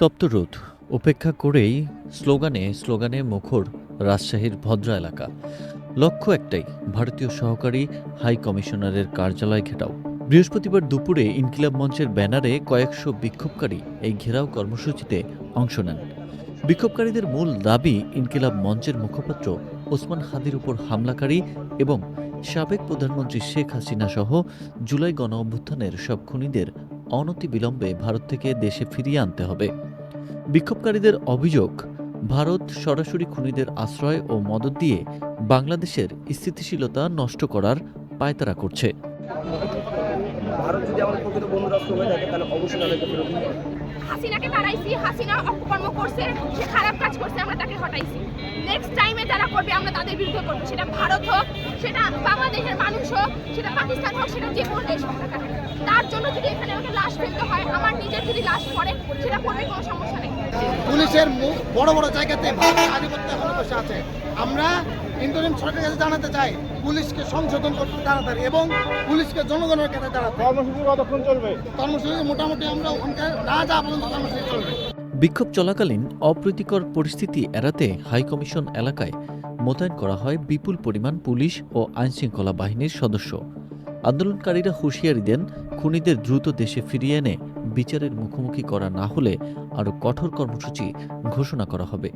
তপ্ত রোদ উপেক্ষা করেই স্লোগানে স্লোগানে মুখর রাজশাহীর ভদ্রা এলাকা। লক্ষ্য একটাই, ভারতীয় সহকারী হাই কমিশনারের কার্যালয় ঘেরাও। বৃহস্পতিবার দুপুরে ইনকিলাব মঞ্চের ব্যানারে কয়েকশো বিক্ষোভকারী এই ঘেরাও কর্মসূচিতে অংশ নেন। বিক্ষোভকারীদের মূল দাবি ইনকিলাব মঞ্চের মুখপাত্র ওসমান হাদির উপর হামলাকারী এবং সাবেক প্রধানমন্ত্রী শেখ হাসিনা সহ জুলাই গণ অভ্যুত্থানের সব খুনিদের অনতিবিলম্বে ভারত থেকে দেশে ফিরিয়ে আনতে হবে। বিক্ষোভকারীদের অভিযোগ, ভারত সরাসরি খুনিদের আশ্রয় ও মদদ দিয়ে বাংলাদেশের স্থিতিশীলতা নষ্ট করার পায়তারা করছে। ভারত যদি আমাদের প্রকৃত বন্ধু রাষ্ট্র হয়ে থাকে তাহলে অবশ্যই আমাদেরকে ফেরত দিতে হবে। হাসিনাকে তাড়াইছি, হাসিনা অপকর্ম করছে, সে খারাপ কাজ করছে, আমরা তাকে হটাইছি। নেক্সট টাইমে যারা করবে আমরা তাদের বিরুদ্ধে করবো, সেটা ভারত হোক, সেটা বাংলাদেশের মানুষ হোক, সেটা পাকিস্তান হোক, সেটা যে কোনো দেশ হোক না কেন। তার জন্য যদি এখানে আমাকে লাশ ফেলতে হয়, আমার নিজের যদি লাশ পড়ে সেটা পড়বে, কোনো সমস্যা নেই। পুলিশের বড় বড় জায়গাতে ভারতের আধিপত্য এখনো বসে আছে। আমরা ইন্টারিম সরকারের কাছে জানাতে চাই পুলিশকে সংশোধন করতে তাড়াতাড়ি এবং পুলিশকে জনগণের কাছে তাড়াতাড়ি। কর্মসূচি কতক্ষণ চলবে? কর্মসূচি মোটামুটি আমরা ওখানকার না যাওয়া পর্যন্ত কর্মসূচি চলবে। বিক্ষোভ চলাকালীন অপ্রীতিকর পরিস্থিতি এড়াতে হাইকমিশন এলাকায় মোতায়েন করা হয় বিপুল পরিমাণ পুলিশ ও আইনশৃঙ্খলা বাহিনীর সদস্য। আন্দোলনকারীরা হুঁশিয়ারি দেন, খুনিদের দ্রুত দেশে ফিরিয়ে এনে বিচারের মুখোমুখি করা না হলে আরও কঠোর কর্মসূচি ঘোষণা করা হবে।